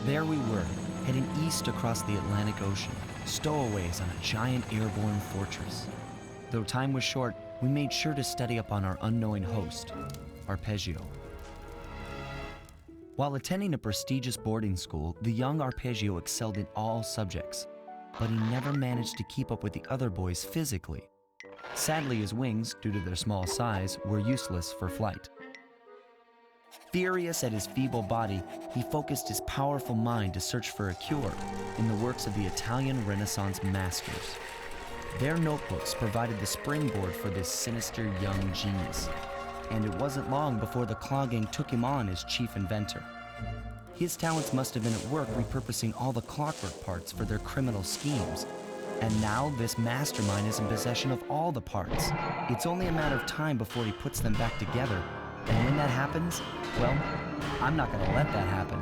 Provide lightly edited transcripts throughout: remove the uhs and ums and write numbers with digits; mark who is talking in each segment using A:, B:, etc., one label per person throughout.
A: There we were, heading east across the Atlantic Ocean, stowaways on a giant airborne fortress. Though time was short, we made sure to study up on our unknowing host, Arpeggio. While attending a prestigious boarding school, the young Arpeggio excelled in all subjects, but he never managed to keep up with the other boys physically. Sadly, his wings, due to their small size, were useless for flight. Furious at his feeble body, he focused his powerful mind to search for a cure in the works of the Italian Renaissance masters. Their notebooks provided the springboard for this sinister young genius, and it wasn't long before the Claw Gang took him on as chief inventor. His talents must have been at work repurposing all the clockwork parts for their criminal schemes, and now this mastermind is in possession of all the parts. It's only a matter of time before he puts them back together, and when that happens, well, I'm not gonna let that happen.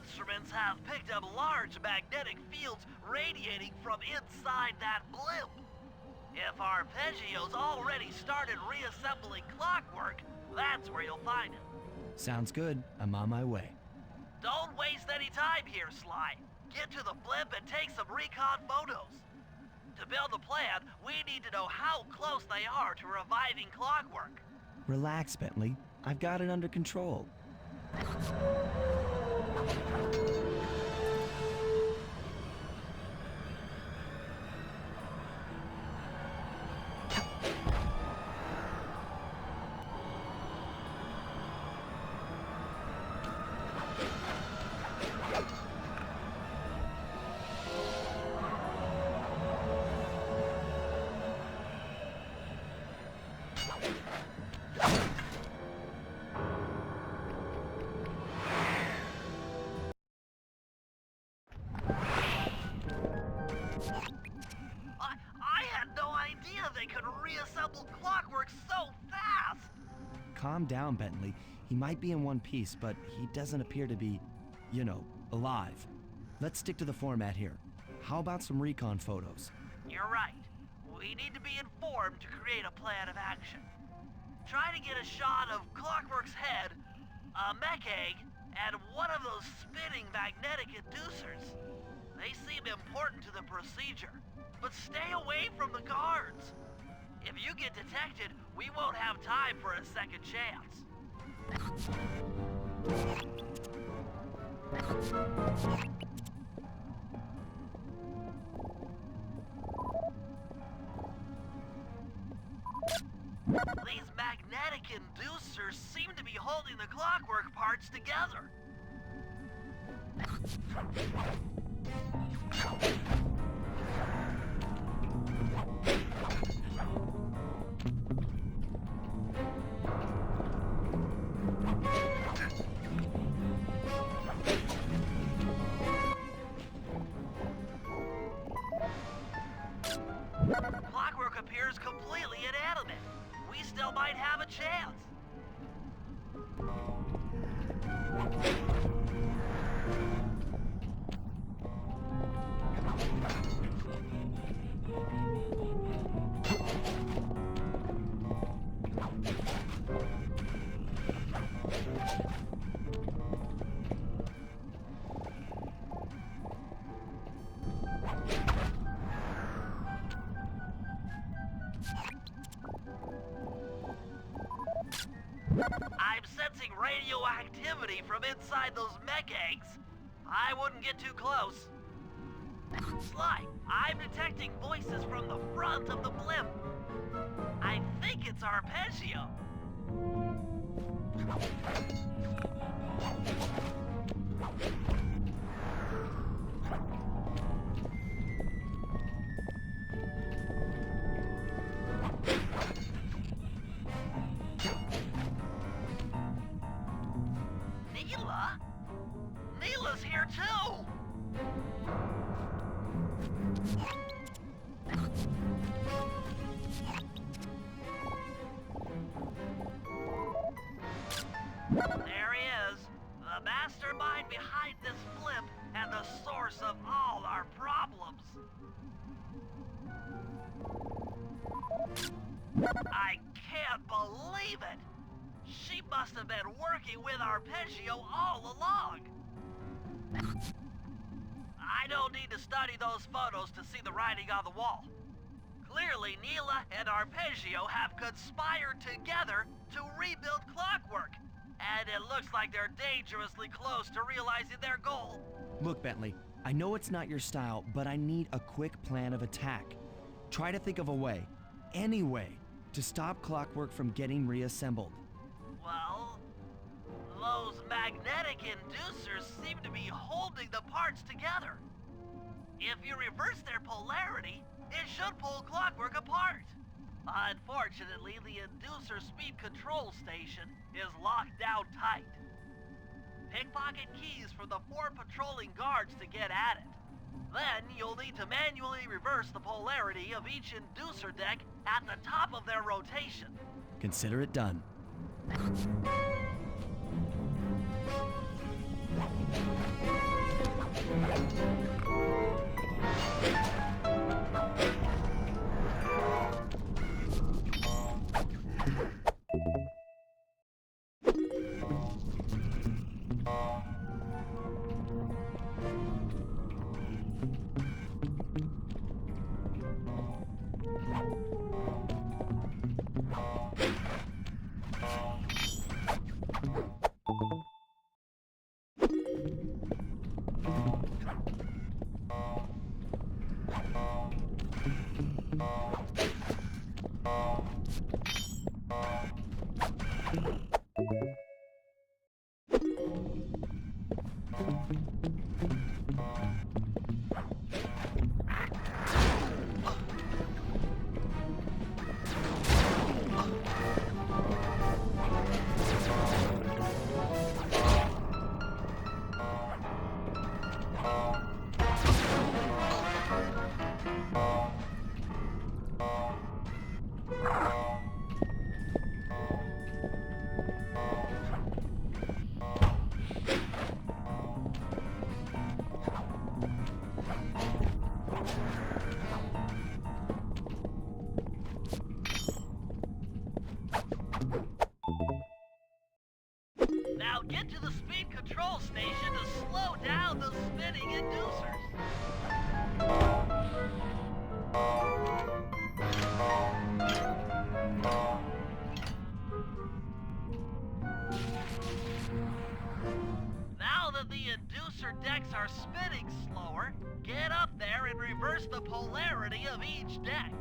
B: instruments have picked up large magnetic fields radiating from inside that blimp. If Arpeggio's already started reassembling clockwork, that's where you'll find him.
A: Sounds good. I'm on my way.
B: Don't waste any time here, Sly. Get to the blimp and take some recon photos. To build the plan, we need to know how close they are to reviving clockwork.
A: Relax, Bentley. I've got it under control.
B: Reassemble clockwork so fast!
A: Calm down, Bentley. He might be in one piece, but he doesn't appear to be, alive. Let's stick to the format here. How about some recon photos?
B: You're right. We need to be informed to create a plan of action. Try to get a shot of Clockwork's head, a mech egg, and one of those spinning magnetic inducers. They seem important to the procedure, but stay away from the guards. If you get detected, we won't have time for a second chance. These magnetic inducers seem to be holding the clockwork parts together. Clockwork appears completely inanimate. We still might have a chance. detecting radioactivity from inside those mech eggs. I wouldn't get too close. Sly, I'm detecting voices from the front of the blimp. I think it's arpeggio. Neela? Neela's here too! There he is, the mastermind behind this blimp and the source of all our problems. I can't believe it! She must have been working with arpeggio all along. I don't need to study those photos to see the writing on the wall. Clearly, Neela and Arpeggio have conspired together to rebuild Clockwork. And it looks like they're dangerously close to realizing their goal.
A: Look, Bentley, I know it's not your style, but I need a quick plan of attack. Try to think of a way, any way, to stop Clockwork from getting reassembled.
B: Well, those magnetic inducers seem to be holding the parts together. If you reverse their polarity, it should pull Clockwork apart. Unfortunately, the inducer speed control station is locked down tight. Pickpocket keys from the 4 patrolling guards to get at it. Then you'll need to manually reverse the polarity of each inducer deck at the top of their rotation.
A: Consider it done.
B: Now get to the speed control station to slow down the spinning inducers. Now that the inducer decks are spinning slower, get up there and reverse the polarity of each deck.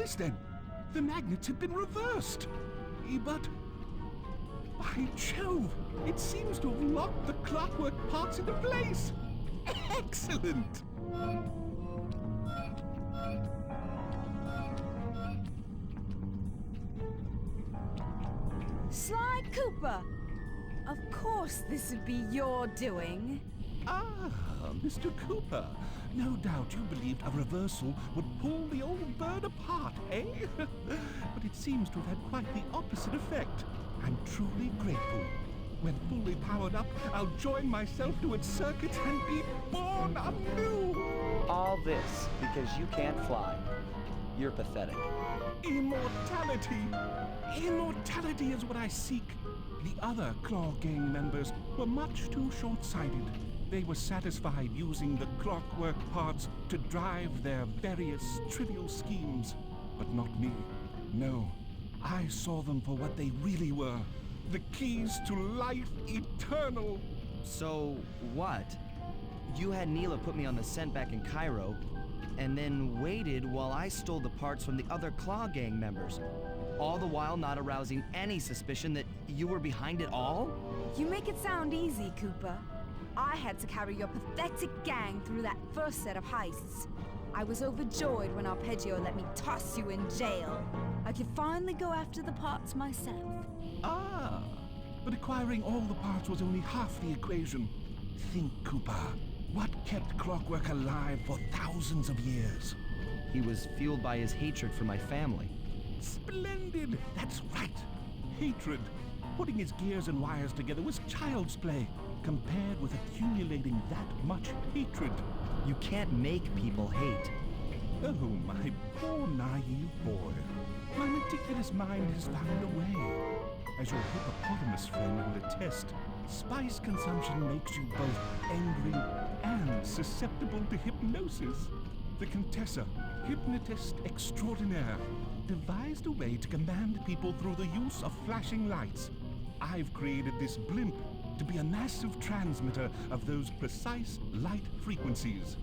C: this then? The magnets have been reversed. But... by Jove! It seems to have locked the clockwork parts into place! Excellent!
D: Sly Cooper! Of course this would be your doing.
C: Ah, Mr. Cooper. No doubt you believed a reversal would pull the old bird apart, eh? But it seems to have had quite the opposite effect. I'm truly grateful. When fully powered up, I'll join myself to its circuit and be born anew!
A: All this because you can't fly. You're pathetic.
C: Immortality! Immortality is what I seek. The other Claw Gang members were much too short-sighted. They were satisfied using the clockwork parts to drive their various trivial schemes. But not me. No, I saw them for what they really were. The keys to life eternal.
A: So, what? You had Neela put me on the scent back in Cairo, and then waited while I stole the parts from the other Claw Gang members, all the while not arousing any suspicion that you were behind it all?
D: You make it sound easy, Cooper. I had to carry your pathetic gang through that first set of heists. I was overjoyed when Arpeggio let me toss you in jail. I could finally go after the parts myself.
C: Ah, but acquiring all the parts was only half the equation. Think, Cooper. What kept Clockwork alive for thousands of years?
A: He was fueled by his hatred for my family.
C: Splendid! That's right. Hatred. Putting his gears and wires together was child's play, compared with accumulating that much hatred.
A: You can't make people hate.
C: Oh, my poor naive boy. My meticulous mind has found a way. As your hippopotamus friend will attest, spice consumption makes you both angry and susceptible to hypnosis. The Contessa, hypnotist extraordinaire, devised a way to command people through the use of flashing lights. I've created this blimp to be a massive transmitter of those precise light frequencies.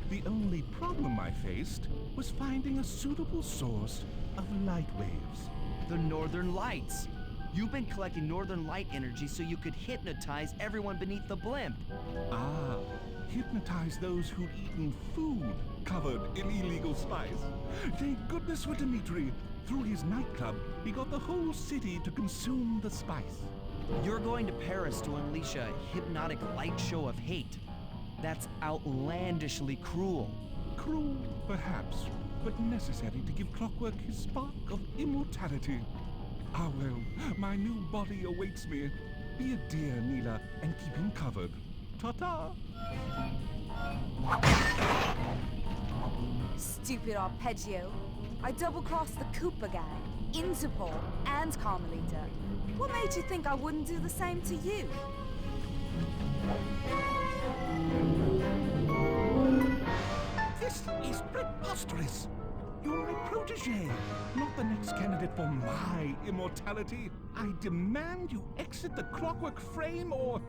C: The only problem I faced was finding a suitable source of light waves.
A: The Northern Lights. You've been collecting Northern Light energy so you could hypnotize everyone beneath the blimp.
C: Ah, hypnotize those who'd eaten food covered in illegal spice. Thank goodness for Dimitri. Through his nightclub, he got the whole city to consume the spice.
A: You're going to Paris to unleash a hypnotic light show of hate. That's outlandishly cruel.
C: Cruel, perhaps, but necessary to give Clockwork his spark of immortality. Ah well, my new body awaits me. Be a dear, Neela, and keep him covered. Ta-ta!
D: Stupid Arpeggio. I double-crossed the Cooper gang, Interpol, and Carmelita. What made you think I wouldn't do the same to you?
C: This is preposterous! You're my protege, not the next candidate for my immortality. I demand you exit the Clockwork frame or...